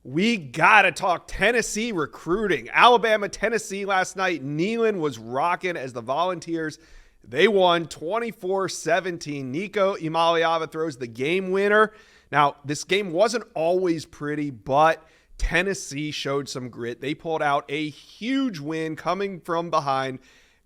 We got to talk Tennessee recruiting. Alabama, Tennessee last night. Neyland was rocking as the Volunteers. They won 24-17. Nico Imaliava throws the game winner. Now, this game wasn't always pretty, but Tennessee showed some grit. They pulled out a huge win coming from behind,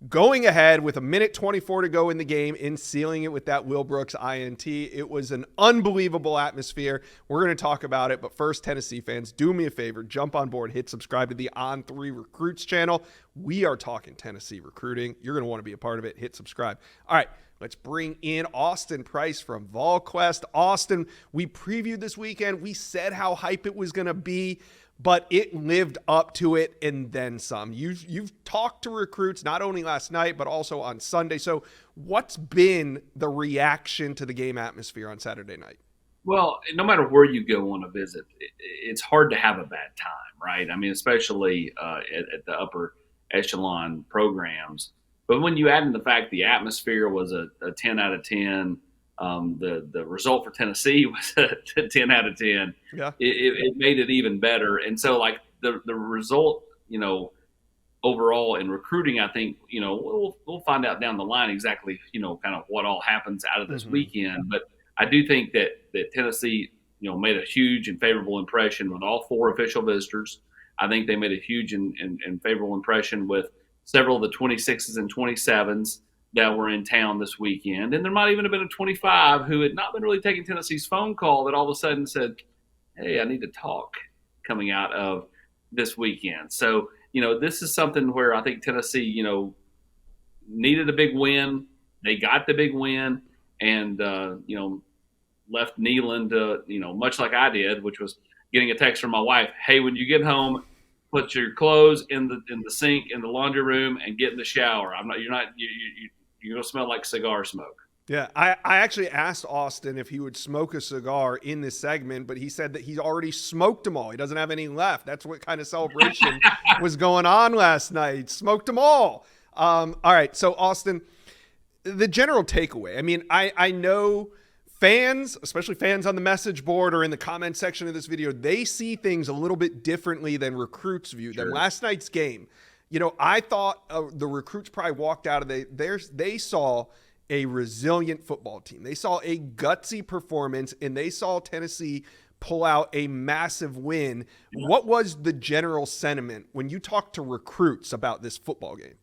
going ahead with 1:24 to go in the game and sealing it with that Will Brooks INT. It was an unbelievable atmosphere. We're going to talk about it, but first, Tennessee fans, do me a favor, jump on board, hit subscribe to the On3 Recruits channel. We are talking Tennessee recruiting. You're going to want to be a part of it. Hit subscribe. All right, let's bring in Austin Price from VolQuest. Austin, we previewed this weekend. We said how hype it was going to be, but it lived up to it and then some. You've talked to recruits not only last night, but also on Sunday. So what's been the reaction to the game atmosphere on Saturday night? Well, no matter where you go on a visit, it's hard to have a bad time, right? I mean, especially at the upper echelon programs. But when you add in the fact the atmosphere was a 10 out of 10, the result for Tennessee was a 10 out of 10. Yeah. It made it even better. And so, like, the result, overall in recruiting, I think, we'll find out down the line exactly, kind of what all happens out of this weekend. But I do think that Tennessee, made a huge and favorable impression with all four official visitors. I think they made a huge and favorable impression with several of the 26s and 27s that were in town this weekend. And there might even have been a 25 who had not been really taking Tennessee's phone call that all of a sudden said, hey, I need to talk coming out of this weekend. So, this is something where I think Tennessee, needed a big win. They got the big win and, left Neyland, much like I did, which was getting a text from my wife. Hey, when you get home, put your clothes in the sink in the laundry room and get in the shower. You're gonna smell like cigar smoke. Yeah, I actually asked Austin if he would smoke a cigar in this segment, but he said that he's already smoked them all. He doesn't have any left. That's what kind of celebration was going on last night. Smoked them all. All right, so Austin, the general takeaway. I mean, I know fans, especially fans on the message board or in the comment section of this video, they see things a little bit differently than recruits view them. Last night's game, I thought the recruits probably walked out of they saw a resilient football team. They saw a gutsy performance, and they saw Tennessee pull out a massive win. Yeah. What was the general sentiment when you talked to recruits about this football game?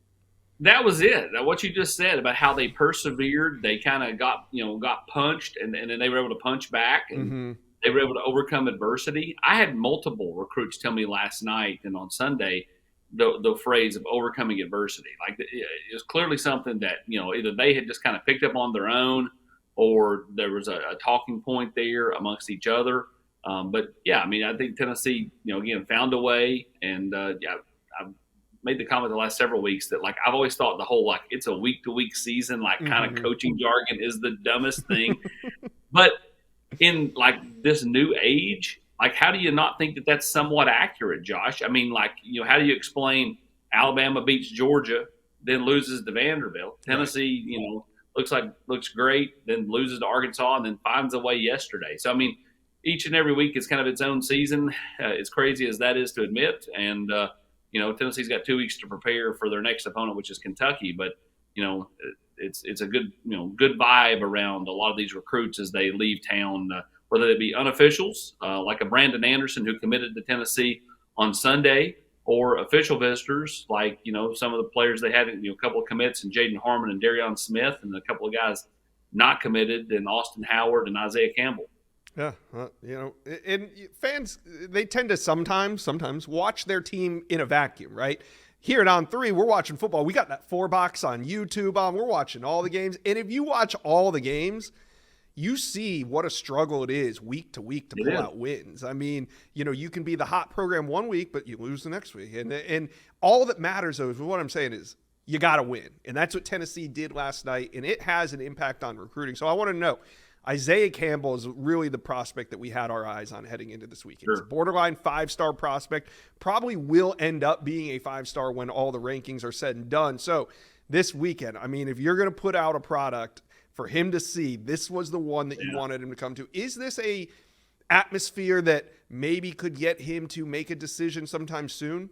That was it. What you just said about how they persevered, they kind of got punched, and then they were able to punch back, and they were able to overcome adversity. I had multiple recruits tell me last night and on Sunday the phrase of overcoming adversity. Like, it was clearly something that either they had just kind of picked up on their own, or there was a talking point there amongst each other. But yeah, I mean, I think Tennessee, again, found a way, and I've made the comment the last several weeks that, like, I've always thought the whole, like, it's a week-to-week season, like, kind of coaching jargon is the dumbest thing. But in, like, this new age, like, how do you not think that that's somewhat accurate, Josh? I mean, like, how do you explain Alabama beats Georgia, then loses to Vanderbilt? Tennessee, looks great, then loses to Arkansas, and then finds a way yesterday. So, I mean, each and every week is kind of its own season, as crazy as that is to admit. And, Tennessee's got 2 weeks to prepare for their next opponent, which is Kentucky. But, it's a good, good vibe around a lot of these recruits as they leave town, whether they be unofficials, like a Brandon Anderson who committed to Tennessee on Sunday, or official visitors like, some of the players they had, a couple of commits, and Jaden Harmon and Darion Smith, and a couple of guys not committed, and Austin Howard and Isaiah Campbell. Yeah, and fans, they tend to sometimes watch their team in a vacuum, right? Here at On3, we're watching football. We got that 4-box on YouTube on. We're watching all the games. And if you watch all the games, you see what a struggle it is week to week to pull out wins. I mean, you can be the hot program one week, but you lose the next week. And all that matters, though, is what I'm saying is you got to win. And that's what Tennessee did last night, and it has an impact on recruiting. So I want to know, Isaiah Campbell is really the prospect that we had our eyes on heading into this weekend. It's a borderline 5-star prospect, probably will end up being a 5-star when all the rankings are said and done. So this weekend, I mean, if you're going to put out a product for him to see, this was the one that you wanted him to come to. Is this atmosphere that maybe could get him to make a decision sometime soon?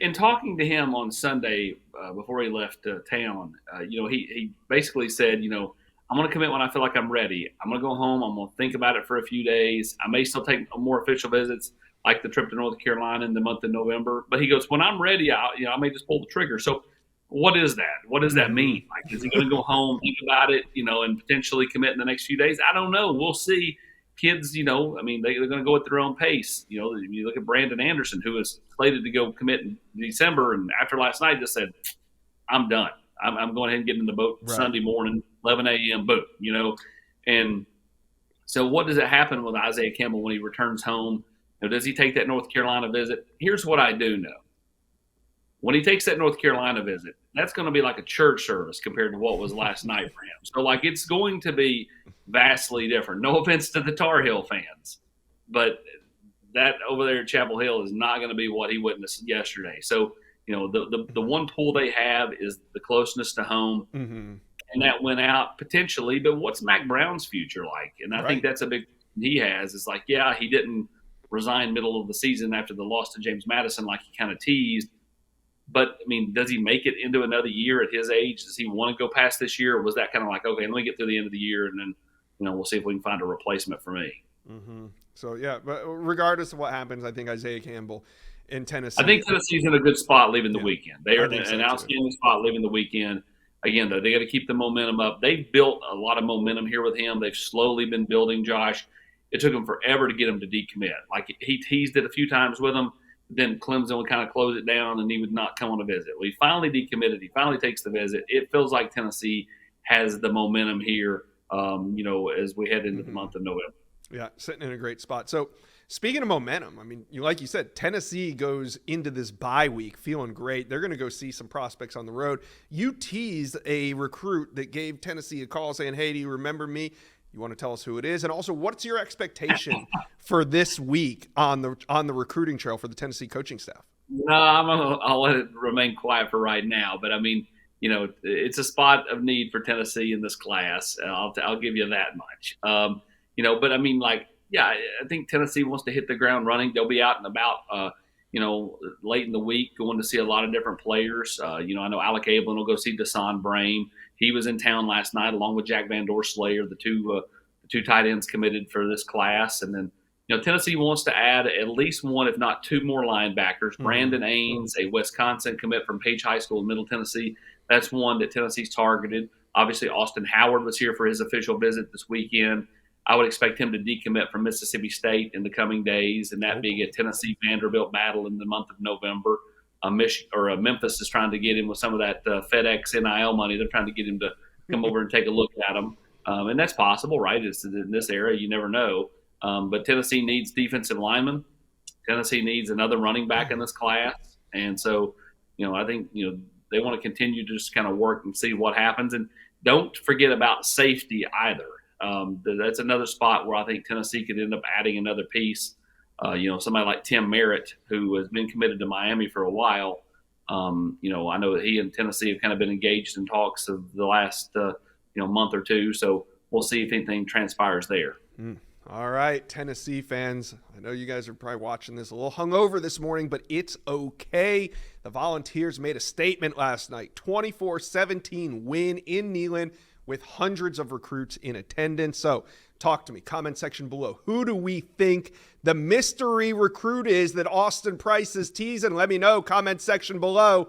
In talking to him on Sunday before he left town, he basically said, I'm going to commit when I feel like I'm ready. I'm going to go home. I'm going to think about it for a few days. I may still take more official visits, like the trip to North Carolina in the month of November. But he goes, when I'm ready, I may just pull the trigger. So what is that? What does that mean? Like, is he going to go home, think about it, and potentially commit in the next few days? I don't know. We'll see. Kids, they're going to go at their own pace. You look at Brandon Anderson, who was slated to go commit in December, and after last night just said, I'm done. I'm going ahead and getting in the boat Sunday morning, 11 a.m., boom, And so what does it happen with Isaiah Campbell when he returns home? Does he take that North Carolina visit? Here's what I do know. When he takes that North Carolina visit, that's going to be like a church service compared to what was last night for him. So, it's going to be vastly different. No offense to the Tar Heel fans, but that over there at Chapel Hill is not going to be what he witnessed yesterday. So, the one pull they have is the closeness to home, and that went out potentially. But what's Mac Brown's future like? And I think that's a big he has is he didn't resign middle of the season after the loss to James Madison like he kind of teased. But, does he make it into another year at his age? Does he want to go past this year? Or was that kind of okay, let me get through the end of the year and then, we'll see if we can find a replacement for me. So, yeah, but regardless of what happens, I think Isaiah Campbell in Tennessee. I think Tennessee's in a good spot leaving the weekend. They are in an outstanding spot leaving the weekend. Again, though, they got to keep the momentum up. They've built a lot of momentum here with him. They've slowly been building Josh. It took him forever to get him to decommit. He teased it a few times with him. Then Clemson would kind of close it down, and he would not come on a visit. Well, he finally decommitted. He finally takes the visit. It feels like Tennessee has the momentum here, as we head into the month of November. Yeah, sitting in a great spot. So, speaking of momentum, like you said, Tennessee goes into this bye week feeling great. They're going to go see some prospects on the road. You teased a recruit that gave Tennessee a call saying, hey, do you remember me? You want to tell us who it is? And also, what's your expectation for this week on the recruiting trail for the Tennessee coaching staff? No, I'll let it remain quiet for right now. But, it's a spot of need for Tennessee in this class. I'll give you that much. I think Tennessee wants to hit the ground running. They'll be out and about, late in the week going to see a lot of different players. I know Alec Ablin will go see Desan Brain. He was in town last night along with Jack Van Doorslayer, the two tight ends committed for this class. And then, Tennessee wants to add at least one, if not two more linebackers. Brandon Ains, a Wisconsin commit from Page High School in Middle Tennessee. That's one that Tennessee's targeted. Obviously, Austin Howard was here for his official visit this weekend. I would expect him to decommit from Mississippi State in the coming days, and that being a Tennessee-Vanderbilt battle in the month of November. Memphis is trying to get him with some of that FedEx NIL money. They're trying to get him to come over and take a look at him. And that's possible, right? It's in this era. You never know. But Tennessee needs defensive linemen. Tennessee needs another running back in this class. And so, I think, they want to continue to just kind of work and see what happens. And don't forget about safety either. That's another spot where I think Tennessee could end up adding another piece. Somebody like Tim Merritt, who has been committed to Miami for a while. I know that he and Tennessee have kind of been engaged in talks of the last, month or two. So we'll see if anything transpires there. All right, Tennessee fans. I know you guys are probably watching this a little hungover this morning, but it's okay. The Volunteers made a statement last night. 24-17 win in Neyland with hundreds of recruits in attendance. So talk to me. Comment section below. Who do we think the mystery recruit is that Austin Price is teasing? Let me know. Comment section below.